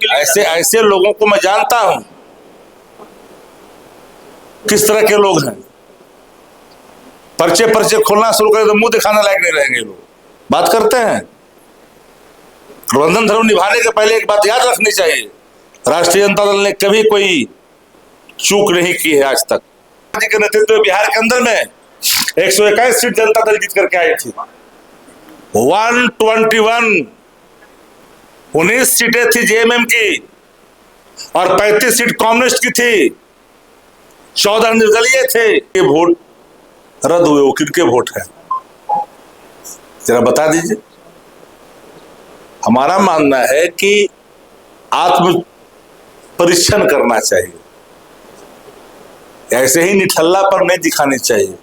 लिए ऐसे ऐसे लोगों को मैं जानता हूं किस तरह के लोग हैं। पर्चे पर्चे खोलना शुरू करें तो मुंह दिखाने लायक नहीं रहेंगे लोग। बात करते हैं प्रबंधन धर्म निभाने के पहले एक बात याद रखनी चाहिए, राष्ट्रीय जनता दल ने कभी कोई चूक नहीं की है आज तक। के नेतृत्व में बिहार के अंदर में 121 सीट जनता दल जीत करके आई थी। 121 19 सीटें थी जेएमएम की और 35 सीट कांग्रेस की थी, 14 निर्दलीय थे। ये वोट रद्द हुए, वो किनके वोट है जरा बता दीजिए। हमारा मानना है कि आत्म परीक्षण करना चाहिए, ऐसे ही निठल्ला पर नहीं दिखानी चाहिए।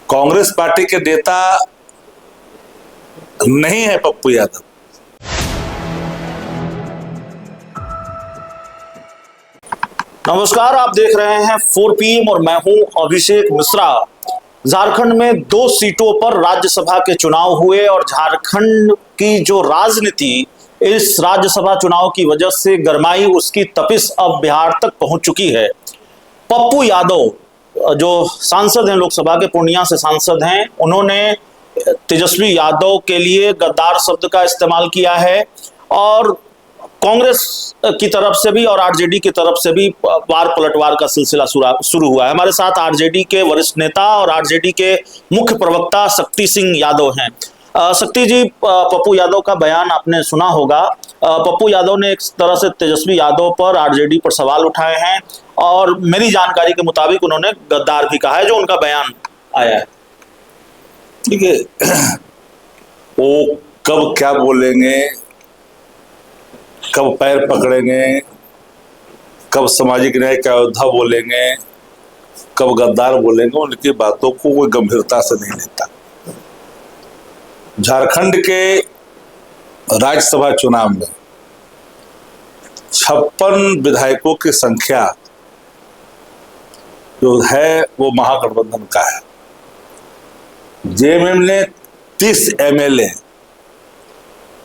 कांग्रेस पार्टी के नेता नहीं है पप्पू यादव। नमस्कार, आप देख रहे हैं 4 PM और मैं हूं अभिषेक मिश्रा। झारखंड में 2 सीटों पर राज्यसभा के चुनाव हुए और झारखंड की जो राजनीति इस राज्यसभा चुनाव की वजह से गरमाई, उसकी तपिश अब बिहार तक पहुंच चुकी है। पप्पू यादव जो सांसद हैं, लोकसभा के पूर्णिया से सांसद हैं, उन्होंने तेजस्वी यादव के लिए गद्दार शब्द का इस्तेमाल किया है और कांग्रेस की तरफ से भी और आरजेडी की तरफ से भी वार पलटवार का सिलसिला शुरू हुआ है। हमारे साथ आरजेडी के वरिष्ठ नेता और आरजेडी के मुख्य प्रवक्ता शक्ति सिंह यादव हैं। शक्ति जी, पप्पू यादव का बयान आपने सुना होगा। पप्पू यादव ने एक तरह से तेजस्वी यादव पर, आरजेडी पर सवाल उठाए हैं और मेरी जानकारी के मुताबिक उन्होंने गद्दार भी कहा है, जो उनका बयान आया है। ठीक है, वो कब क्या बोलेंगे, कब पैर पकड़ेंगे, कब सामाजिक न्याय का योद्धा बोलेंगे, कब गद्दार बोलेंगे, उनकी बातों को कोई गंभीरता से नहीं लेता। झारखंड के राज्यसभा चुनाव में 56 विधायकों की संख्या जो है वो महागठबंधन का है। जेएमएम ने 30 MLA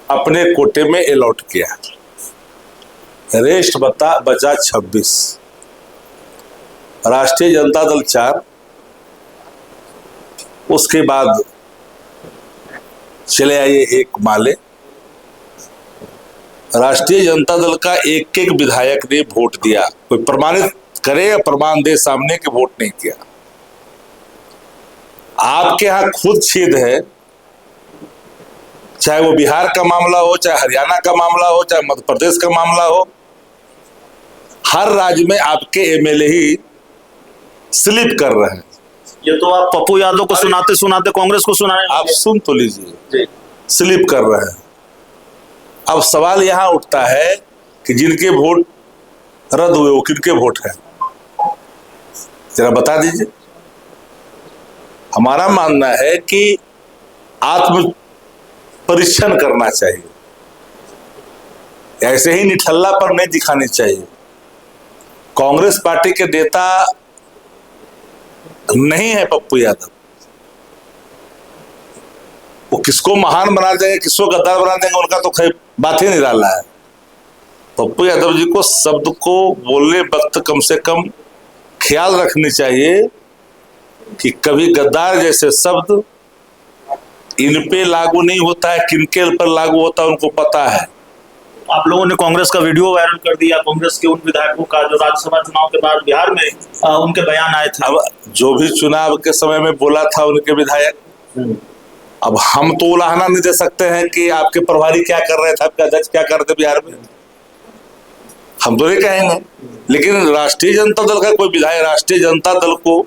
अपने कोटे में अलॉट किया, रेस्ट बचा 26। राष्ट्रीय जनता दल 4, उसके बाद चले आइए एक माले। राष्ट्रीय जनता दल का एक एक विधायक ने वोट दिया, कोई प्रमाणित करे या प्रमाण दे सामने कि वोट नहीं किया। आपके यहां खुद छेद है, चाहे वो बिहार का मामला हो, चाहे हरियाणा का मामला हो, चाहे मध्य प्रदेश का मामला हो, हर राज्य में आपके MLA ही स्लिप कर रहे हैं। ये तो आप पप्पू यादव को सुनाते सुनाते कांग्रेस को सुना रहे हैं। आप सुन तो लीजिए, स्लिप कर रहे हैं। अब सवाल यहां उठता है कि जिनके वोट रद्द हुए वो किनके वोट है जरा बता दीजिए। हमारा मानना है कि आत्म परीक्षण करना चाहिए, ऐसे ही निठल्ला पर नहीं दिखानी चाहिए। कांग्रेस पार्टी के नेता नहीं है पप्पू यादव। वो किसको महान बना देंगे, किसको गद्दार बना देंगे, उनका तो खैर बात ही निराला है। पप्पू यादव जी को शब्द को बोलने वक्त कम से कम ख्याल रखनी चाहिए कि कभी गद्दार जैसे शब्द इन पे लागू नहीं होता है, किनके पर लागू होता है उनको पता है। आप लोगों ने कांग्रेस का वीडियो वायरल कर दिया, कांग्रेस के उन विधायकों का जो राज्यसभा चुनाव के बाद बिहार में उनके बयान आए थे। अब जो भी चुनाव के समय में बोला था उनके विधायक, अब हम तो उलाहना नहीं दे सकते हैं कि आपके प्रभारी क्या कर रहे थे, आपके अध्यक्ष क्या कर रहे थे बिहार में, हम तो नहीं कहेंगे। लेकिन राष्ट्रीय जनता दल का कोई विधायक राष्ट्रीय जनता दल को,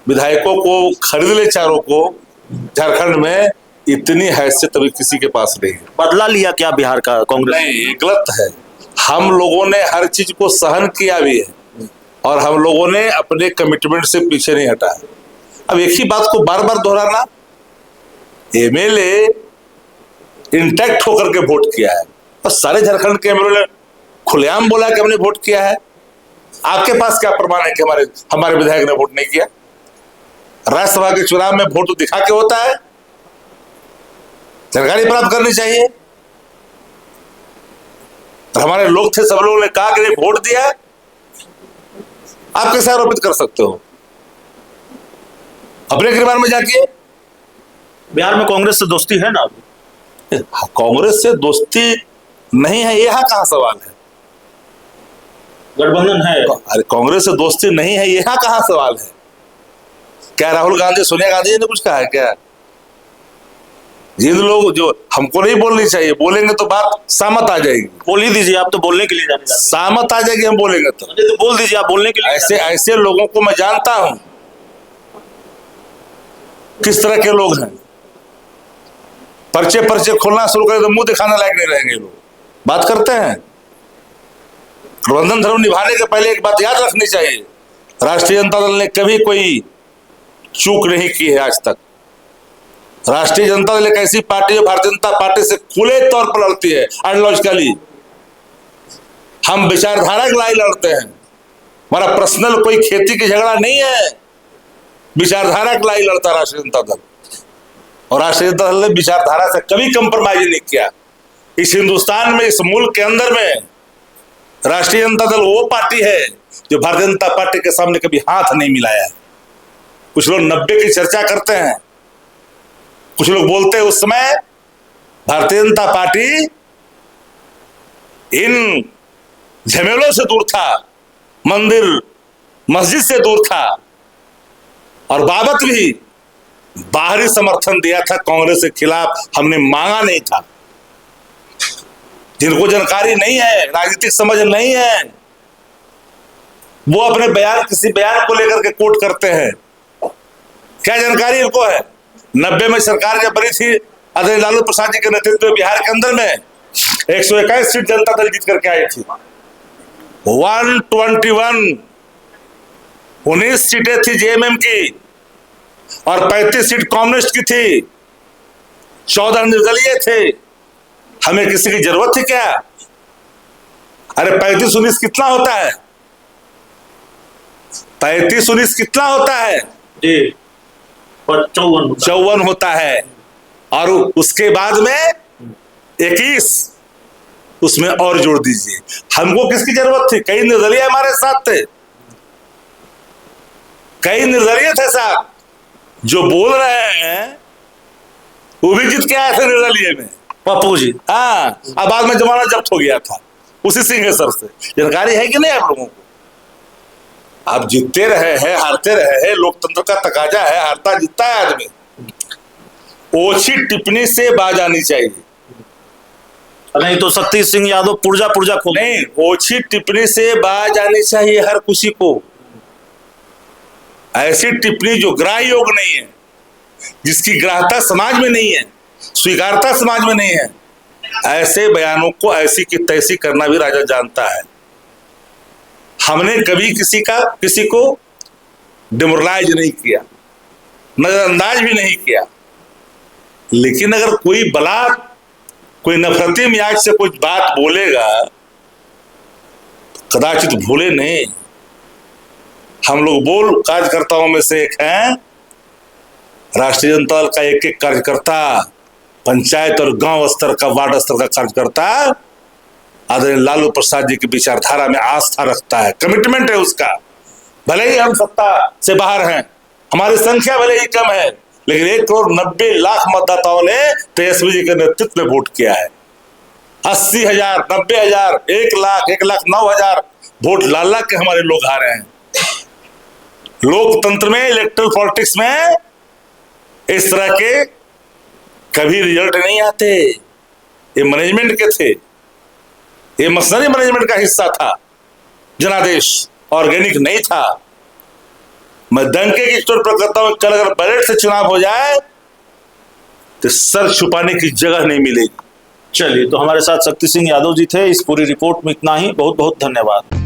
विधायकों को खरीद ले, चारों को, झारखंड में इतनी हैसियत अभी किसी के पास नहीं है। बदला लिया क्या बिहार का कांग्रेस? नहीं, ये गलत है। हम लोगों ने हर चीज को सहन किया भी है और हम लोगों ने अपने कमिटमेंट से पीछे नहीं हटा है। अब एक ही बात को बार बार दोहराना, MLA इंटैक्ट होकर के वोट किया है और सारे झारखंड के MLA ने खुलेआम बोला कि हमने वोट किया है। आपके पास क्या प्रमाण है कि हमारे विधायक ने वोट नहीं किया? राज्यसभा के चुनाव में वोट तो दिखा के होता है, जानकारी प्राप्त करनी चाहिए। और हमारे लोग थे, सब लोगों ने कहा कि नहीं वोट दिया, आप कैसे आरोपित कर सकते हो? अपने गिरबान में जाके। बिहार में कांग्रेस से दोस्ती है ना अभी? कांग्रेस से दोस्ती नहीं है, यहाँ कहाँ सवाल है? गठबंधन है। अरे कांग्रेस से दोस्ती नहीं है, यहाँ कहाँ सवाल है? क्या राहुल गांधी, सोनिया गांधी जी ने कुछ कहा है क्या? जिन लोग जो हमको नहीं बोलनी चाहिए, बोलेंगे तो बात सामत आ जाएगी। बोल ही दीजिए, आप तो बोलने के लिए जाने जाते सामत आ जाएगी हम बोलेंगे तो। हैं। तो बोल दीजिए, आप बोलने के लिए ऐसे ऐसे लोगों को मैं जानता हूं, किस तरह के लोग हैं। पर्चे पर्चे खोलना शुरू करें तो मुंह दिखाने लायक नहीं रहेंगे लोग। बात करते हैं, गठबंधन धर्म निभाने के पहले एक बात याद रखनी चाहिए, राष्ट्रीय जनता दल ने कभी कोई चूक नहीं की है आज तक। राष्ट्रीय जनता दल एक ऐसी पार्टी जो भारतीय जनता पार्टी से खुले तौर पर लड़ती है, आइडियोलॉजिकली। हम विचारधारा की लड़ाई लड़ते हैं, हमारा पर्सनल कोई खेती की झगड़ा नहीं है, विचारधारा की लड़ाई लड़ता है राष्ट्रीय जनता दल। और राष्ट्रीय जनता दल ने विचारधारा से कभी कंप्रोमाइज नहीं किया। इस हिंदुस्तान में, इस मुल्क के अंदर में राष्ट्रीय जनता दल वो पार्टी है जो भारतीय जनता पार्टी के सामने कभी हाथ नहीं मिलाया है। कुछ लोग 90 की चर्चा करते हैं, कुछ लोग बोलते हैं उस समय भारतीय जनता पार्टी इन झमेलों से दूर था, मंदिर मस्जिद से दूर था, और बाबत भी बाहरी समर्थन दिया था कांग्रेस के खिलाफ, हमने मांगा नहीं था। जिनको जानकारी नहीं है, राजनीतिक समझ नहीं है, वो अपने बयान, किसी बयान को लेकर के कोट करते हैं। क्या जानकारी इनको है? 90 में सरकार जब बनी थी आदरणीय लालू प्रसाद जी के नेतृत्व में, बिहार के अंदर में 121 सीट जनता दल जीत करके आई थी। 121 19 सीटें थी जेएमएम की और 35 सीट कम्युनिस्ट की थी, 14 निर्दलीय थे। हमें किसी की जरूरत थी क्या? अरे 35-19 कितना होता है? 35-19 कितना होता है जी? 54 होता है। और उसके बाद में 21 उसमें और जोड़ दीजिए। हमको किसकी जरूरत थी? कई निर्दलीय हमारे साथ थे, कई निर्दलीय थे साहब। जो बोल रहे हैं वो भी जीत के आए थे निर्दलीय में, पप्पू जी। हाँ, अब बाद में जमाना जब्त हो गया था उसी सिंहेश्वर से। जानकारी है कि नहीं आप लोगों को? आप जीतते रहे हैं, हारते रहे हैं, लोकतंत्र का तकाजा है, हारता जीतता है आदमी। ओछी टिप्पणी से बाज आनी चाहिए, नहीं तो शक्ति सिंह यादव पुर्जा पुर्जा खोल। नहीं, ओछी टिप्पणी से बाज आनी चाहिए हर किसी को। ऐसी टिप्पणी जो ग्राह्य योग नहीं है, जिसकी ग्राह्यता समाज में नहीं है, स्वीकारता समाज में नहीं है, ऐसे बयानों को ऐसी की तैसी करना भी राजा जानता है। हमने कभी किसी को डिमोरलाइज नहीं किया, नजरअंदाज भी नहीं किया। लेकिन अगर कोई कोई नफरती मियाज से कुछ बात बोलेगा, कदाचित भूले नहीं, हम लोग बोल कार्यकर्ताओं में से एक हैं, राष्ट्रीय जनता दल का एक एक कार्यकर्ता, पंचायत और गांव स्तर का, वार्ड स्तर का कार्यकर्ता आदरणीय लालू प्रसाद जी की विचारधारा में आस्था रखता है, कमिटमेंट है उसका। भले ही हम सत्ता से बाहर हैं, हमारी संख्या भले ही कम है, लेकिन 1,90,00,000 मतदाताओं ने तेजस्वी जी के नेतृत्व में वोट किया है। 80,000, 90,000, 1,00,000, 1,09,000 वोट लाल के हमारे लोग आ रहे हैं। लोकतंत्र में, इलेक्टोरल पॉलिटिक्स में इस तरह के कभी रिजल्ट नहीं आते। ये मैनेजमेंट के थे, ये मशीनरी मैनेजमेंट का हिस्सा था, जनादेश ऑर्गेनिक नहीं था। मैं डंके की स्टोर पर करता हूं, कल अगर बैलेट से चुनाव हो जाए तो सर छुपाने की जगह नहीं मिलेगी। चलिए, तो हमारे साथ शक्ति सिंह यादव जी थे। इस पूरी रिपोर्ट में इतना ही। बहुत बहुत धन्यवाद।